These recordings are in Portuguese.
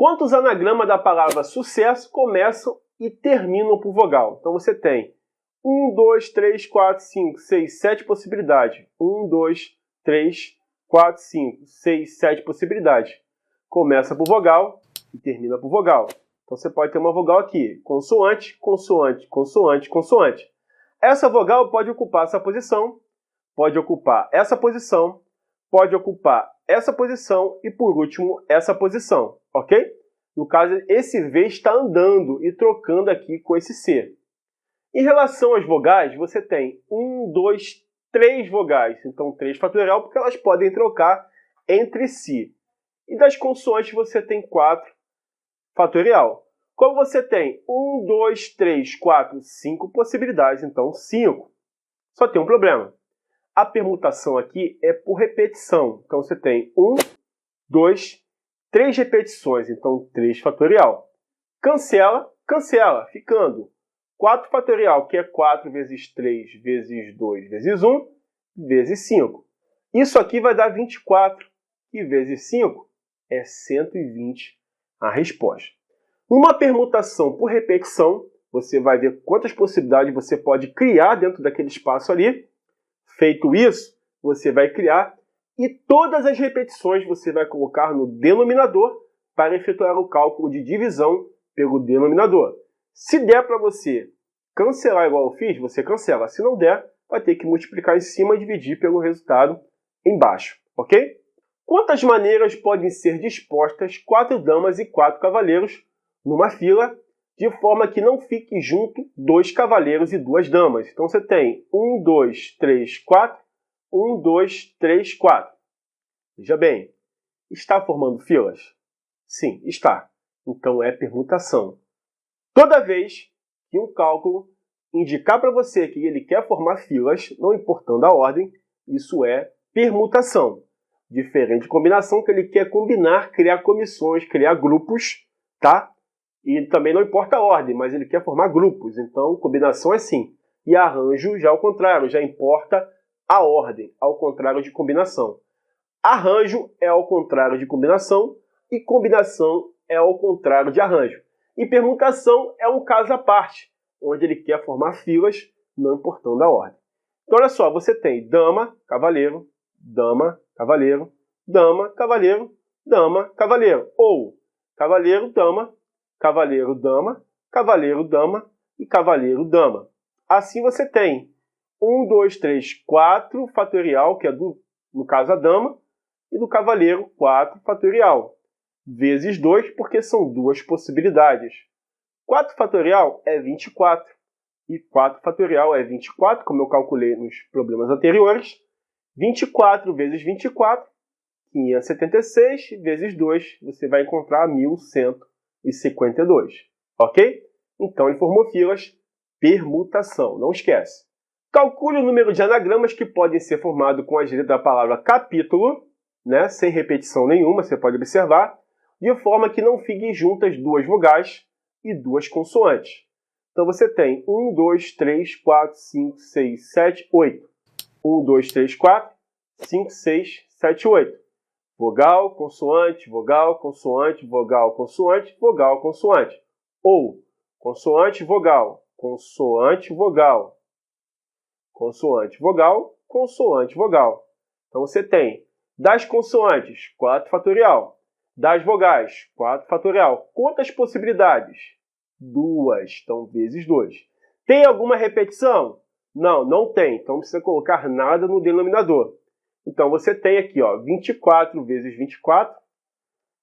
Quantos anagramas da palavra sucesso começam e terminam por vogal? Então você tem 1, 2, 3, 4, 5, 6, 7 possibilidades. 1, 2, 3, 4, 5, 6, 7 possibilidades. Começa por vogal e termina por vogal. Então você pode ter uma vogal aqui, consoante, consoante, consoante, consoante. Essa vogal pode ocupar essa posição, pode ocupar essa posição, pode ocupar essa posição e, por último, essa posição, ok? No caso, esse V está andando e trocando aqui com esse C. Em relação às vogais, você tem 1, 2, 3 vogais. Então, 3 fatorial, porque elas podem trocar entre si. E das consoantes, você tem 4 fatorial. Como você tem 1, 2, 3, 4, 5 possibilidades, então 5. Só tem um problema. A permutação aqui é por repetição. Então, você tem 1, 2, 3 repetições, então 3 fatorial. Cancela, cancela, ficando 4 fatorial, que é 4 vezes 3 vezes 2 vezes 1, vezes 5. Isso aqui vai dar 24, e vezes 5 é 120 a resposta. Uma permutação por repetição, você vai ver quantas possibilidades você pode criar dentro daquele espaço ali. Feito isso, você vai criar e todas as repetições você vai colocar no denominador para efetuar o cálculo de divisão pelo denominador. Se der para você cancelar igual eu fiz, você cancela. Se não der, vai ter que multiplicar em cima e dividir pelo resultado embaixo, ok? Quantas maneiras podem ser dispostas 4 damas e 4 cavaleiros numa fila, de forma que não fique junto 2 cavaleiros e 2 damas? Então você tem 1, 2, 3, 4, 1, 2, 3, 4. Veja bem, está formando filas? Sim, está. Então é permutação. Toda vez que um cálculo indicar para você que ele quer formar filas, não importando a ordem, isso é permutação. Diferente de combinação, que ele quer combinar, criar comissões, criar grupos, tá? E também não importa a ordem, mas ele quer formar grupos. Então, combinação é sim. E arranjo já é o contrário, já importa a ordem, ao contrário de combinação. Arranjo é ao contrário de combinação e combinação é ao contrário de arranjo. E permutação é um caso à parte, onde ele quer formar filas, não importando a ordem. Então, olha só, você tem dama, cavaleiro, dama, cavaleiro, dama, cavaleiro, dama, cavaleiro. Ou cavaleiro, dama, cavaleiro, dama, cavaleiro, dama e cavaleiro, dama. Assim você tem 1, 2, 3, 4 fatorial, que é no caso a dama, e do cavaleiro 4 fatorial, vezes 2, porque são duas possibilidades. 4 fatorial é 24, e 4 fatorial é 24, como eu calculei nos problemas anteriores. 24 vezes 24, 576, vezes 2, você vai encontrar 1152, ok? Então, ele formou filas, permutação, não esquece. Calcule o número de anagramas que podem ser formados com as letras da palavra capítulo, né, sem repetição nenhuma, você pode observar, de forma que não fiquem juntas 2 vogais e 2 consoantes. Então, você tem 1, 2, 3, 4, 5, 6, 7, 8. 1, 2, 3, 4, 5, 6, 7, 8. Vogal, consoante, vogal, consoante, vogal, consoante, vogal, consoante. Ou consoante, vogal, consoante, vogal, consoante, vogal, consoante, vogal. Então você tem das consoantes, 4 fatorial. Das vogais, 4 fatorial. Quantas possibilidades? 2. Então, vezes 2. Tem alguma repetição? Não, não tem. Então, não precisa colocar nada no denominador. Então, você tem aqui, ó, 24 vezes 24,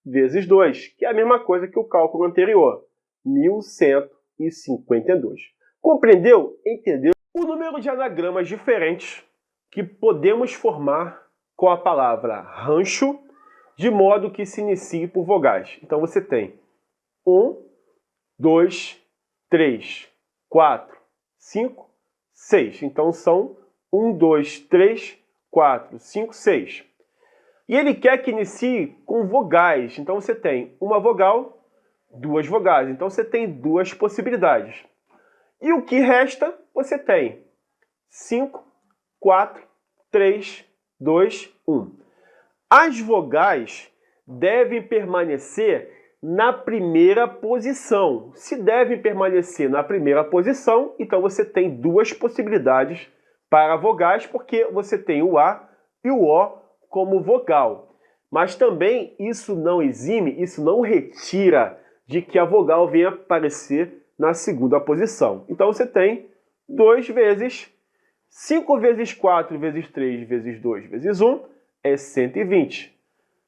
vezes 2, que é a mesma coisa que o cálculo anterior, 1152. Compreendeu? Entendeu? O número de anagramas diferentes que podemos formar com a palavra rancho, de modo que se inicie por vogais. Então, você tem 1, 2, 3, 4, 5, 6. Então, são 1, 2, 3, 4, 5, 6. E ele quer que inicie com vogais. Então, você tem uma vogal, 2 vogais. Então, você tem 2 possibilidades. E o que resta, você tem 5, 4, 3, 2, 1. As vogais devem permanecer na primeira posição. Se devem permanecer na primeira posição, então você tem duas possibilidades para vogais, porque você tem o A e o O como vogal. Mas também isso não exime, isso não retira de que a vogal venha aparecer na segunda posição. Então você tem 2 vezes 5 vezes 4 vezes 3 vezes 2 vezes 1 é 120.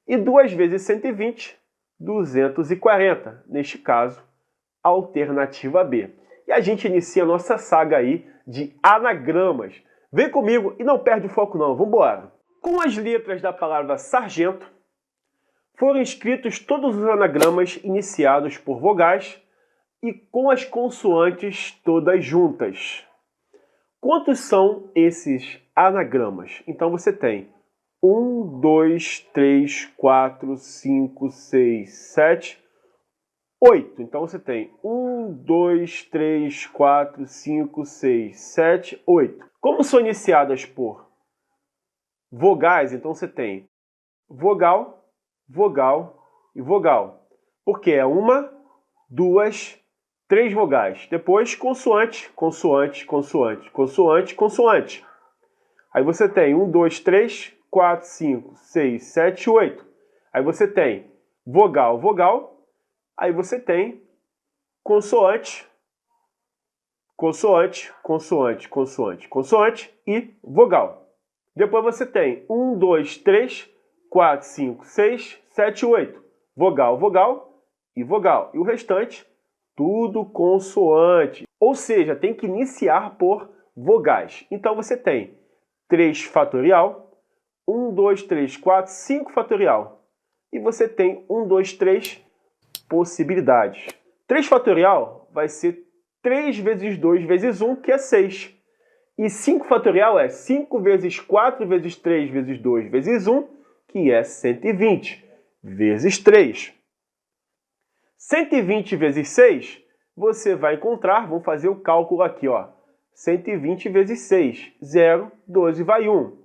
E 2 vezes 120, 240. Neste caso, alternativa B. E a gente inicia a nossa saga aí de anagramas. Vem comigo e não perde o foco não, vamos embora. Com as letras da palavra sargento, foram escritos todos os anagramas iniciados por vogais e com as consoantes todas juntas. Quantos são esses anagramas? Então você tem 1, 2, 3, 4, 5, 6, 7, 8. Então você tem 1, 2, 3, 4, 5, 6, 7, 8. Como são iniciadas por vogais, então você tem vogal, vogal e vogal. Porque é 1, 2, 3 vogais. Depois consoante, consoante, consoante, consoante, consoante. Aí você tem 1, 2, 3, 4, 5, 6, 7, 8. Aí você tem vogal, vogal. Aí você tem consoante, consoante, consoante, consoante, consoante e vogal. Depois você tem 1, 2, 3, 4, 5, 6, 7, 8. Vogal, vogal e vogal. E o restante, tudo consoante. Ou seja, tem que iniciar por vogais. Então você tem 3 fatorial, 1, 2, 3, 4, 5 fatorial. E você tem 1, 2, 3 possibilidades. 3 fatorial vai ser 3 vezes 2 vezes 1, que é 6. E 5 fatorial é 5 vezes 4 vezes 3 vezes 2 vezes 1, que é 120, vezes 3. 120 vezes 6, você vai encontrar, vamos fazer o cálculo aqui, ó. 120 vezes 6, 0, 12 vai 1.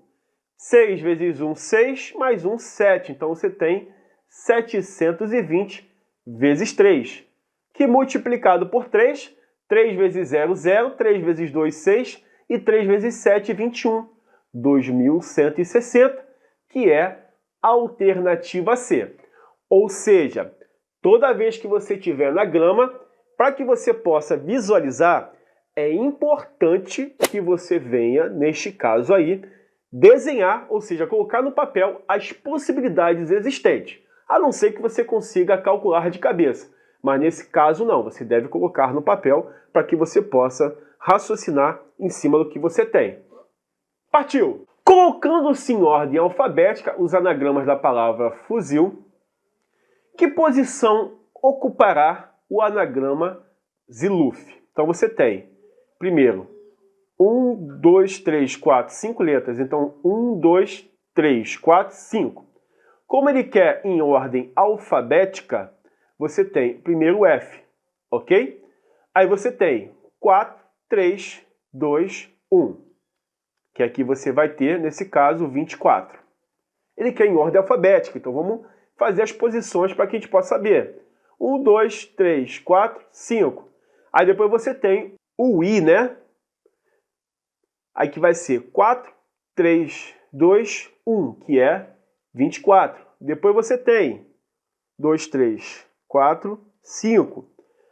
6 vezes 1, 6, mais 1, 7. Então você tem 720 vezes 3, que multiplicado por 3, 3 vezes 0, 0, 3 vezes 2, 6, e 3 vezes 7, 21. 2160, que é a alternativa C. Ou seja, toda vez que você tiver anagrama, para que você possa visualizar, é importante que você venha, neste caso aí, desenhar, ou seja, colocar no papel as possibilidades existentes. A não ser que você consiga calcular de cabeça. Mas nesse caso não, você deve colocar no papel para que você possa raciocinar em cima do que você tem. Partiu! Colocando-se em ordem alfabética os anagramas da palavra fuzil, que posição ocupará o anagrama Ziluf? Então você tem, primeiro, 1, 2, 3, 4, 5 letras. Então 1, 2, 3, 4, 5. Como ele quer em ordem alfabética, você tem primeiro o F, ok? Aí você tem 4, 3, 2, 1. Que aqui você vai ter, nesse caso, 24. Ele quer em ordem alfabética, então vamos fazer as posições para que a gente possa saber. 1, 2, 3, 4, 5. Aí depois você tem o I, né? Aí que vai ser 4, 3, 2, 1, que é 24. Depois você tem 2, 3, 4, 5.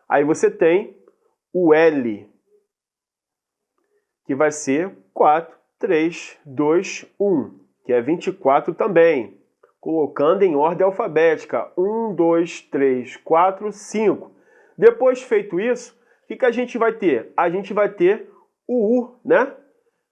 Aí você tem o L, que vai ser 4, 3, 2, 1, que é 24 também. Colocando em ordem alfabética. 1, 2, 3, 4, 5. Depois feito isso, o que a gente vai ter? A gente vai ter o U, né?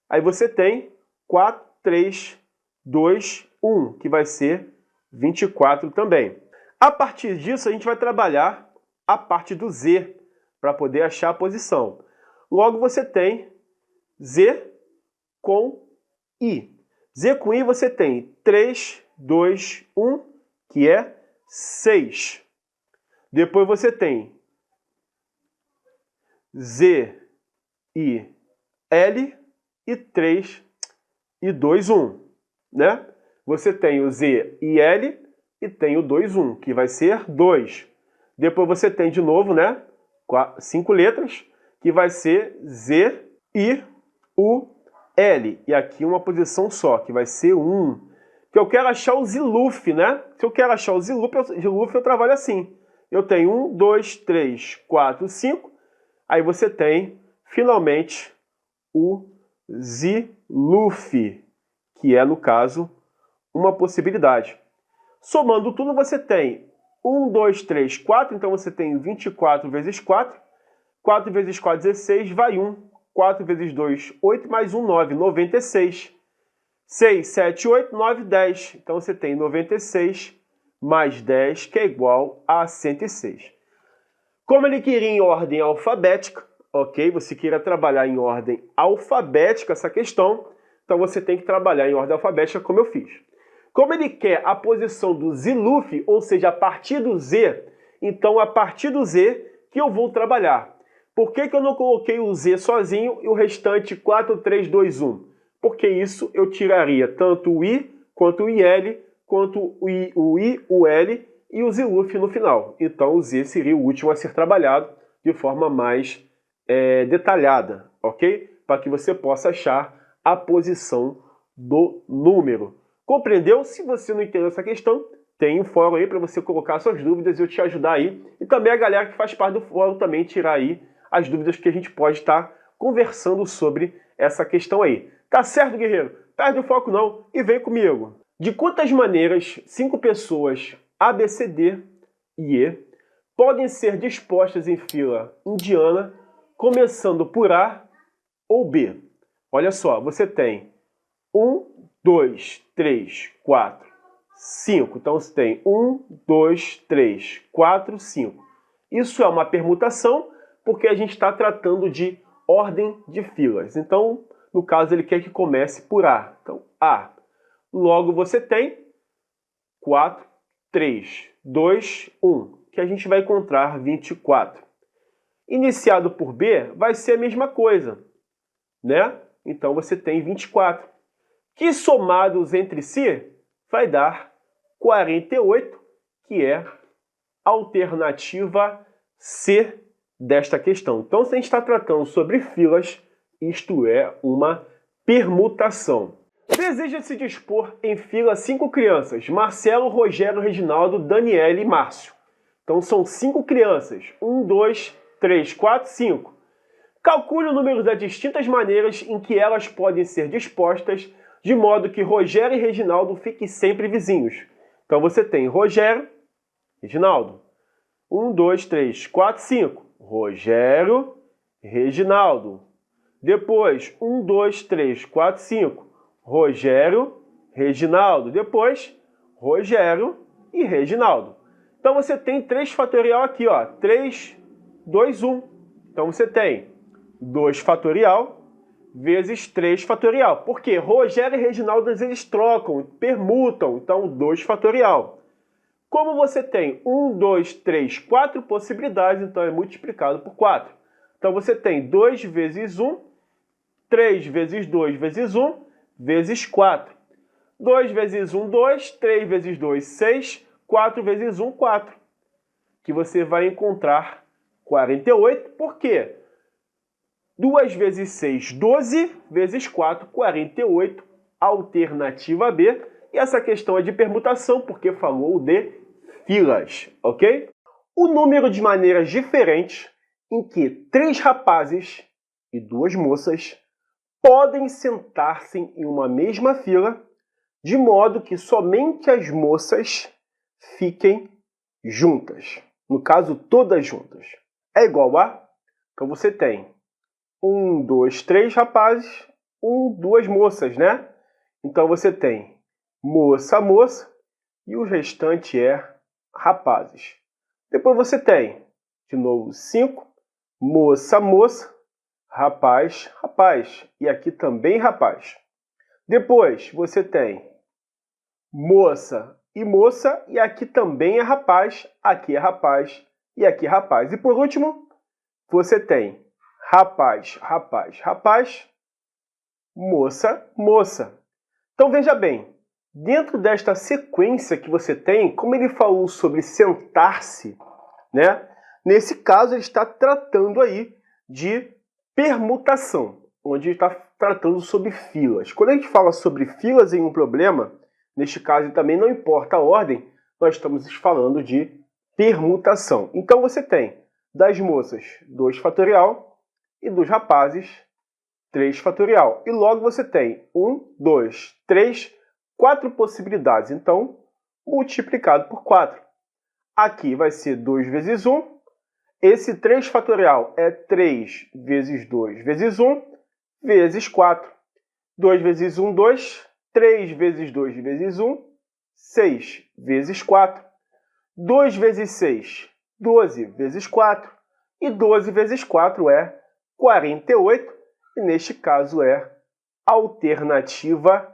Aí você tem 4, 3, 2, 1, que vai ser 24 também. A partir disso, a gente vai trabalhar a parte do Z, para poder achar a posição. Logo, você tem Z com I. Z com I você tem 3, 2, 1, que é 6. Depois você tem Z, I, L e 3 e 2, 1. Né? Você tem o Z e L e tem o 2, 1, que vai ser 2. Depois você tem de novo, né? 5 letras, que vai ser Z, I, U, L. E aqui uma posição só, que vai ser 1. Que eu quero achar o Ziluf, né? Se eu quero achar o Ziluf, eu trabalho assim. Eu tenho 1, 2, 3, 4, 5. Aí você tem, finalmente, o Ziluf, que é, no caso, uma possibilidade. Somando tudo, você tem 1, 2, 3, 4. Então você tem 24 vezes 4. 4 vezes 4, 16, vai 1. 4 vezes 2, 8, mais 1, 9, 96. 6, 7, 8, 9, 10. Então você tem 96 mais 10, que é igual a 106. Como ele queria em ordem alfabética, ok? Você queria trabalhar em ordem alfabética essa questão, então você tem que trabalhar em ordem alfabética como eu fiz. Como ele quer a posição do Ziluf, ou seja, a partir do Z, então a partir do Z que eu vou trabalhar. Por que eu não coloquei o Z sozinho e o restante 4, 3, 2, 1? Porque isso eu tiraria tanto o I, quanto o IL, quanto o I, o L e o Ziluf no final. Então o Z seria o último a ser trabalhado de forma mais detalhada, ok? Para que você possa achar a posição do número. Compreendeu? Se você não entendeu essa questão, tem um fórum aí para você colocar suas dúvidas e eu te ajudar aí. E também a galera que faz parte do fórum também tirar aí as dúvidas que a gente pode estar conversando sobre essa questão aí. Tá certo, guerreiro? Perde o foco não e vem comigo. De quantas maneiras 5 pessoas A, B, C, D e E podem ser dispostas em fila indiana, começando por A ou B? Olha só, você tem 1, 2, 3, 4, 5. Então você tem 1, 2, 3, 4, 5. Isso é uma permutação porque a gente está tratando de ordem de filas. Então, no caso, ele quer que comece por A. Então, A. Logo você tem 4, 3, 2, 1, que a gente vai encontrar 24. Iniciado por B vai ser a mesma coisa, né? Então você tem 24. Que somados entre si vai dar 48, que é a alternativa C desta questão. Então, se a gente está tratando sobre filas, isto é uma permutação. Deseja se dispor em fila 5 crianças: Marcelo, Rogério, Reginaldo, Daniele e Márcio. Então são 5 crianças. 1, 2, 3, 4, 5. Calcule o número das distintas maneiras em que elas podem ser dispostas, de modo que Rogério e Reginaldo fiquem sempre vizinhos. Então você tem Rogério, Reginaldo. 1, 2, 3, 4, 5. Rogério, Reginaldo. Depois, 1, 2, 3, 4, 5. Rogério, Reginaldo. Depois, Rogério e Reginaldo. Então você tem 3 fatorial aqui, ó. 3, 2, 1. Então você tem 2 fatorial vezes 3 fatorial. Por quê? Rogério e Reginaldo eles trocam, permutam. Então 2 fatorial. Como você tem 1, 2, 3, 4 possibilidades, então é multiplicado por 4. Então você tem 2 vezes 1, 3 vezes 2 vezes 1, vezes 4. 2 vezes 1, 2. 3 vezes 2, 6. 4 vezes 1, 4. Que você vai encontrar 48. Por quê? 2 vezes 6, 12. Vezes 4, 48. Alternativa B. E essa questão é de permutação, porque falou de filas, ok? O número de maneiras diferentes em que 3 rapazes e 2 moças podem sentar-se em uma mesma fila, de modo que somente as moças fiquem juntas. No caso, todas juntas. É igual a... Então você tem 1, 2, 3 rapazes, 1, 2 moças, né? Então você tem moça, moça, e o restante é rapazes. Depois você tem, de novo, 5, moça, moça, rapaz, rapaz. E aqui também rapaz. Depois você tem moça e moça, e aqui também é rapaz, aqui é rapaz e aqui é rapaz. E por último, você tem rapaz, rapaz, rapaz, moça, moça. Então veja bem, dentro desta sequência que você tem, como ele falou sobre sentar-se, né? Nesse caso, ele está tratando aí de permutação, onde ele está tratando sobre filas. Quando a gente fala sobre filas em um problema, neste caso também não importa a ordem, nós estamos falando de permutação. Então você tem das moças 2 fatorial e dos rapazes 3 fatorial. E logo você tem 1, 2, 3, 4 possibilidades. Então, multiplicado por 4. Aqui vai ser 2 vezes 1. Esse 3 fatorial é 3 vezes 2 vezes 1 vezes 4. 2 vezes 1, 2. 3 vezes 2 vezes 1, 6 vezes 4. 2 vezes 6, 12 vezes 4. E 12 vezes 4 é 48. E neste caso é a alternativa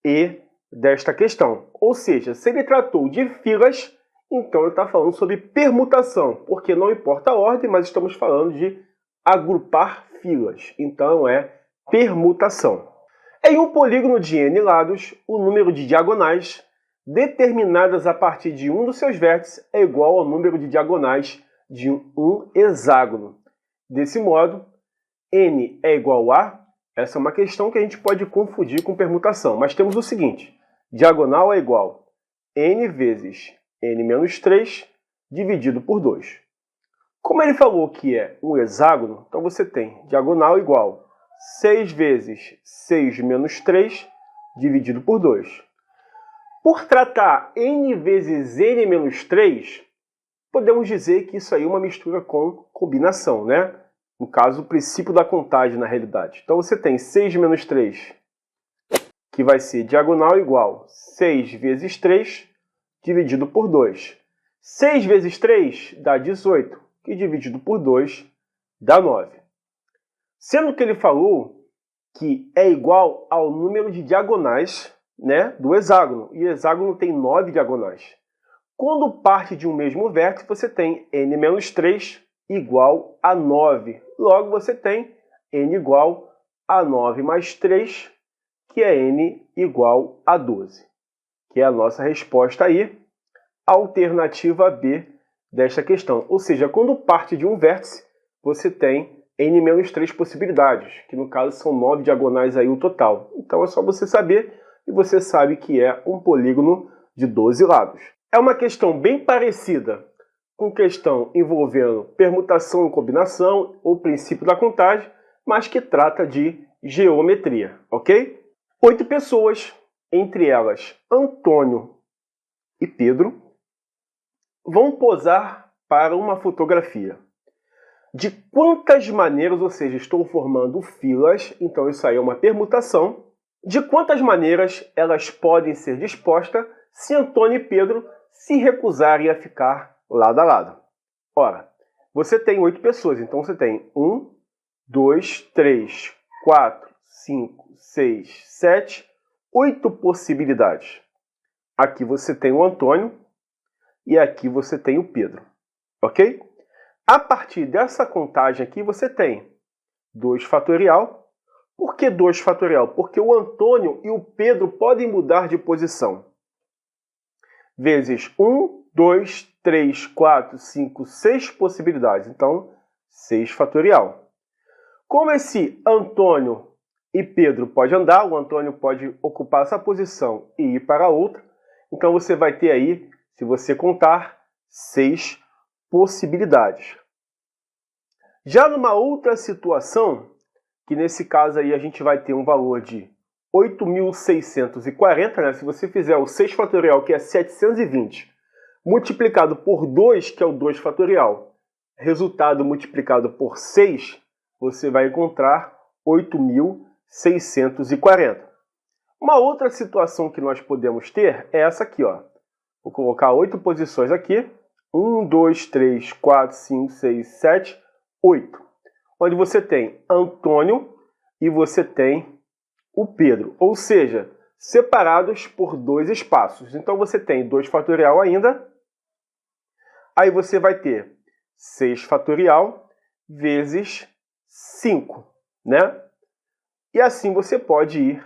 E desta questão. Ou seja, se ele tratou de filas, então ele está falando sobre permutação, porque não importa a ordem, mas estamos falando de agrupar filas. Então é permutação. Em um polígono de n lados, o número de diagonais determinadas a partir de um dos seus vértices é igual ao número de diagonais de um hexágono. Desse modo, n é igual a... Essa é uma questão que a gente pode confundir com permutação, mas temos o seguinte: diagonal é igual a n vezes n menos 3 dividido por 2. Como ele falou que é um hexágono, então você tem diagonal igual a 6 vezes 6 menos 3 dividido por 2. Por tratar n vezes n menos 3, podemos dizer que isso aí é uma mistura com combinação, né? No caso, o princípio da contagem, na realidade. Então você tem 6 menos 3, que vai ser diagonal igual a 6 vezes 3 dividido por 2. 6 vezes 3 dá 18, que dividido por 2 dá 9. Sendo que ele falou que é igual ao número de diagonais, né, do hexágono. E o hexágono tem 9 diagonais. Quando parte de um mesmo vértice, você tem n menos 3 igual a 9. Logo, você tem n igual a 9 mais 3, que é n igual a 12. Que é a nossa resposta aí, alternativa B desta questão. Ou seja, quando parte de um vértice, você tem n menos 3 possibilidades, que no caso são 9 diagonais aí o total. Então é só você saber, e você sabe que é um polígono de 12 lados. É uma questão bem parecida com questão envolvendo permutação e combinação, ou princípio da contagem, mas que trata de geometria, ok? 8 pessoas, entre elas Antônio e Pedro, vão posar para uma fotografia. De quantas maneiras, ou seja, estou formando filas, então isso aí é uma permutação, de quantas maneiras elas podem ser dispostas se Antônio e Pedro se recusarem a ficar lado a lado. Ora, você tem 8 pessoas, então você tem 1, 2, 3, 4, 5, 6, 7, 8 possibilidades. Aqui você tem o Antônio e aqui você tem o Pedro, ok? A partir dessa contagem aqui você tem 2 fatorial. Por que 2 fatorial? Porque o Antônio e o Pedro podem mudar de posição. Vezes 1, 2, 3, 4, 5, 6 possibilidades. Então, 6 fatorial. Como esse Antônio e Pedro podem andar, o Antônio pode ocupar essa posição e ir para outra. Então, você vai ter aí, se você contar, 6 possibilidades. Já numa outra situação, que nesse caso aí a gente vai ter um valor de 8.640, né? Se você fizer o 6 fatorial, que é 720, multiplicado por 2, que é o 2 fatorial, resultado multiplicado por 6, você vai encontrar 8.640. Uma outra situação que nós podemos ter é essa aqui, ó. Vou colocar 8 posições aqui. 1, 2, 3, 4, 5, 6, 7, 8. Onde você tem Antônio e você tem o Pedro. Ou seja, separados por 2 espaços. Então você tem 2 fatorial ainda. Aí você vai ter 6 fatorial vezes 5, né? E assim você pode ir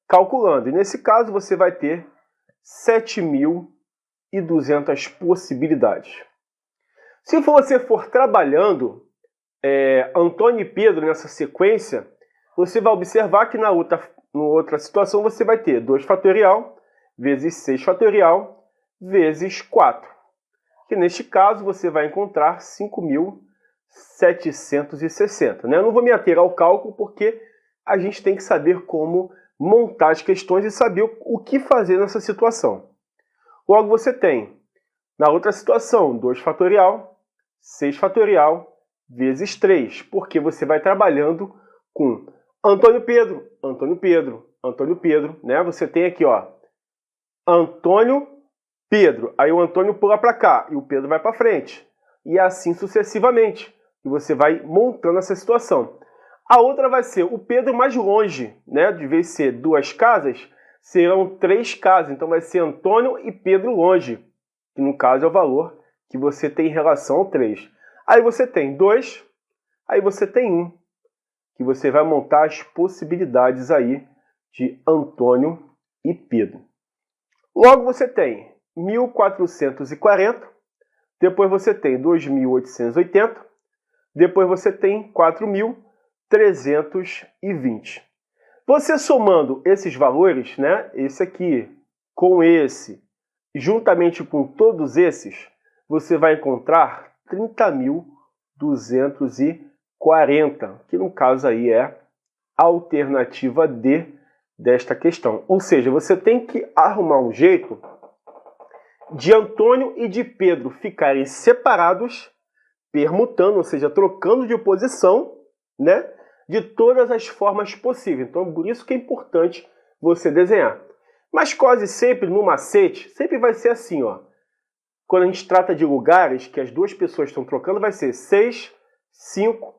calculando. E nesse caso você vai ter 7.200 possibilidades. Se você for trabalhando Antônio e Pedro nessa sequência, você vai observar que na outra situação você vai ter 2 fatorial vezes 6 fatorial vezes 4. Que neste caso você vai encontrar 5.760. Né? Eu não vou me ater ao cálculo porque a gente tem que saber como montar as questões e saber o que fazer nessa situação. Logo você tem, na outra situação, 2 fatorial, 6 fatorial vezes 3, porque você vai trabalhando com Antônio Pedro, Antônio Pedro, Antônio Pedro, né? Você tem aqui, ó, Antônio Pedro, aí o Antônio pula para cá e o Pedro vai para frente, e assim sucessivamente, e você vai montando essa situação. A outra vai ser o Pedro mais longe, né? De vez de ser 2 casas, serão 3 casas, então vai ser Antônio e Pedro longe, que no caso é o valor que você tem em relação ao 3. Aí você tem 2, aí você tem 1, que você vai montar as possibilidades aí de Antônio e Pedro. Logo você tem 1.440, depois você tem 2.880, depois você tem 4.320. Você somando esses valores, né, esse aqui com esse, juntamente com todos esses, você vai encontrar 30.240, que no caso aí é a alternativa D desta questão. Ou seja, você tem que arrumar um jeito de Antônio e de Pedro ficarem separados, permutando, ou seja, trocando de posição, né, de todas as formas possíveis. Então, por isso que é importante você desenhar. Mas quase sempre no macete, sempre vai ser assim, ó. Quando a gente trata de lugares que as duas pessoas estão trocando, vai ser 6, 5,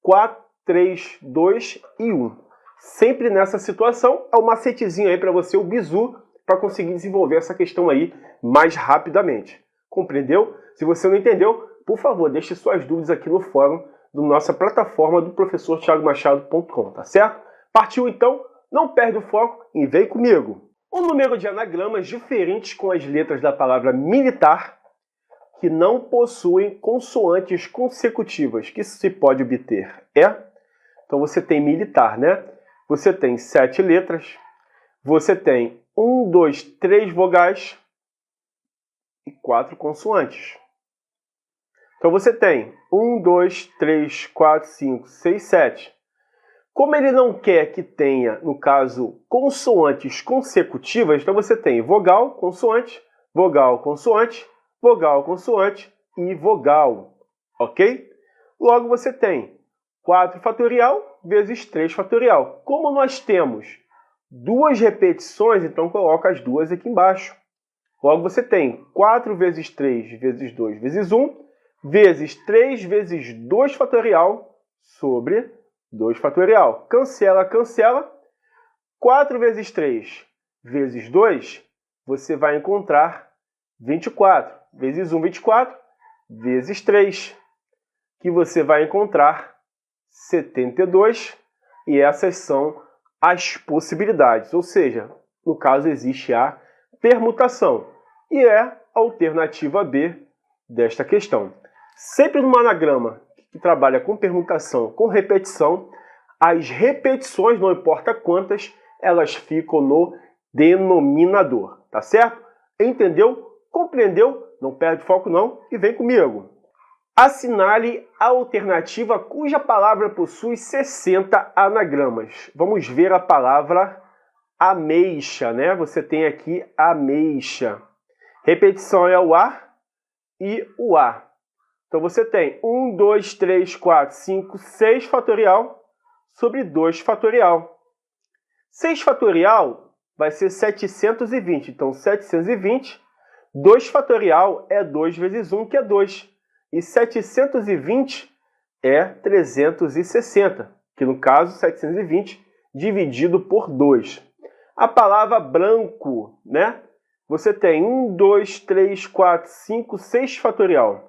4, 3, 2 e 1. Sempre nessa situação, é o macetezinho aí para você, o bizu, para conseguir desenvolver essa questão aí mais rapidamente. Compreendeu? Se você não entendeu, por favor, deixe suas dúvidas aqui no fórum da nossa plataforma do professorthiagomachado.com, tá certo? Partiu então? Não perde o foco e vem comigo! Um número de anagramas diferentes com as letras da palavra militar que não possuem consoantes consecutivas. Que se pode obter então você tem militar, né? Você tem 7 letras, você tem 1, 2, 3 vogais e 4 consoantes. Então você tem 1, 2, 3, 4, 5, 6, 7. Como ele não quer que tenha, no caso, consoantes consecutivas, então você tem vogal, consoante, vogal, consoante, vogal, consoante e vogal. Ok? Logo você tem 4 fatorial vezes 3 fatorial. Como nós temos 2 repetições, então coloca as duas aqui embaixo. Logo você tem 4 vezes 3 vezes 2 vezes 1 vezes 3 vezes 2 fatorial sobre 2 fatorial. Cancela, cancela. 4 vezes 3 vezes 2, você vai encontrar 24. Vezes 1, 24. Vezes 3, que você vai encontrar 72. E essas são as possibilidades. Ou seja, no caso existe a permutação. E é a alternativa B desta questão. Sempre no anagrama que trabalha com permutação, com repetição, as repetições, não importa quantas, elas ficam no denominador, tá certo? Entendeu? Compreendeu? Não perde foco não e vem comigo. Assinale a alternativa cuja palavra possui 60 anagramas. Vamos ver a palavra ameixa, né? Você tem aqui ameixa. Repetição é o A e o A. Então você tem 1, 2, 3, 4, 5, 6 fatorial sobre 2 fatorial. 6 fatorial vai ser 720. Então 720, 2 fatorial é 2 vezes 1, que é 2. E 720 é 360, que no caso 720 dividido por 2. A palavra branco, né? Você tem 1, 2, 3, 4, 5, 6 fatorial.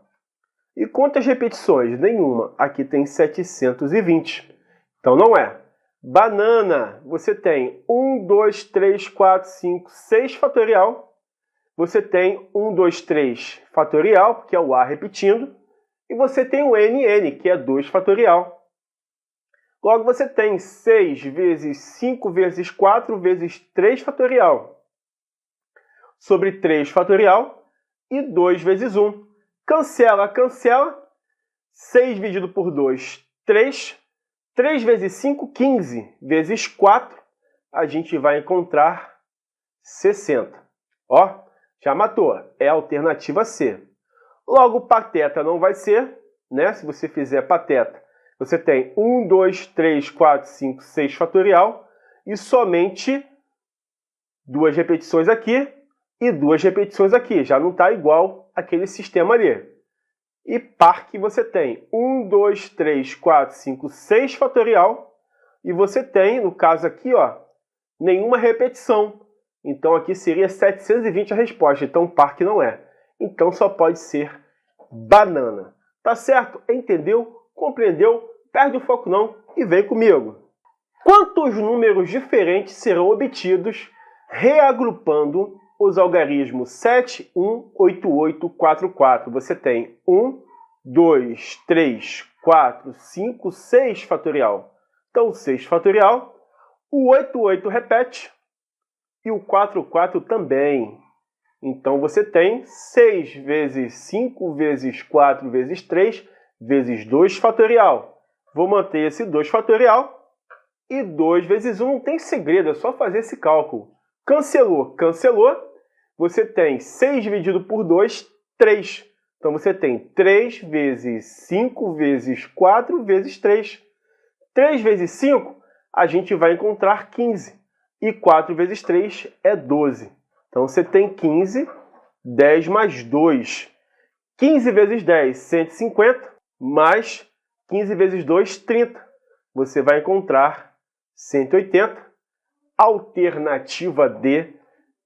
E quantas repetições? Nenhuma. Aqui tem 720. Então não é. Banana, você tem 1, 2, 3, 4, 5, 6 fatorial. Você tem 1, 2, 3 fatorial, que é o A repetindo. E você tem o NN, que é 2 fatorial. Logo, você tem 6 vezes 5 vezes 4 vezes 3 fatorial. Sobre 3 fatorial e 2 vezes 1. Cancela, cancela. 6 dividido por 2, 3. 3 vezes 5, 15. Vezes 4, a gente vai encontrar 60. Ó, já matou. É a alternativa C. Logo, pateta não vai ser, né? Se você fizer pateta, você tem 1, 2, 3, 4, 5, 6 fatorial e somente 2 repetições aqui e 2 repetições aqui. Já não está igual aquele sistema ali. E par que você tem 1, 2, 3, 4, 5, 6 fatorial e você tem, no caso aqui, ó, nenhuma repetição. Então aqui seria 720 a resposta, então par que não é. Então só pode ser banana. Tá certo? Entendeu? Compreendeu? Perde o foco não e vem comigo. Quantos números diferentes serão obtidos reagrupando os algarismos 7, 1, 8, 8, 4, 4? Você tem 1, 2, 3, 4, 5, 6 fatorial. Então 6 fatorial, o 8, 8 repete e o 4, 4 também. Então, você tem 6 vezes 5 vezes 4 vezes 3 vezes 2 fatorial. Vou manter esse 2 fatorial e 2 vezes 1 não tem segredo, é só fazer esse cálculo. Cancelou, cancelou. Você tem 6 dividido por 2, 3. Então, você tem 3 vezes 5 vezes 4 vezes 3. 3 vezes 5, a gente vai encontrar 15. E 4 vezes 3 é 12. Então, você tem 15, 10 mais 2. 15 vezes 10, 150, mais 15 vezes 2, 30. Você vai encontrar 180, alternativa D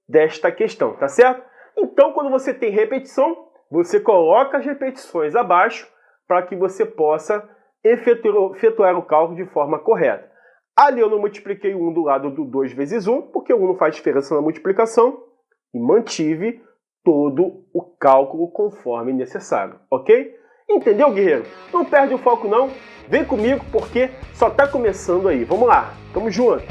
desta questão, tá certo? Então, quando você tem repetição, você coloca as repetições abaixo para que você possa efetuar o cálculo de forma correta. Ali eu não multipliquei o 1 do lado do 2 vezes 1, porque o 1 não faz diferença na multiplicação. E mantive todo o cálculo conforme necessário, ok? Entendeu, guerreiro? Não perde o foco não, vem comigo porque só está começando aí. Vamos lá, tamo junto!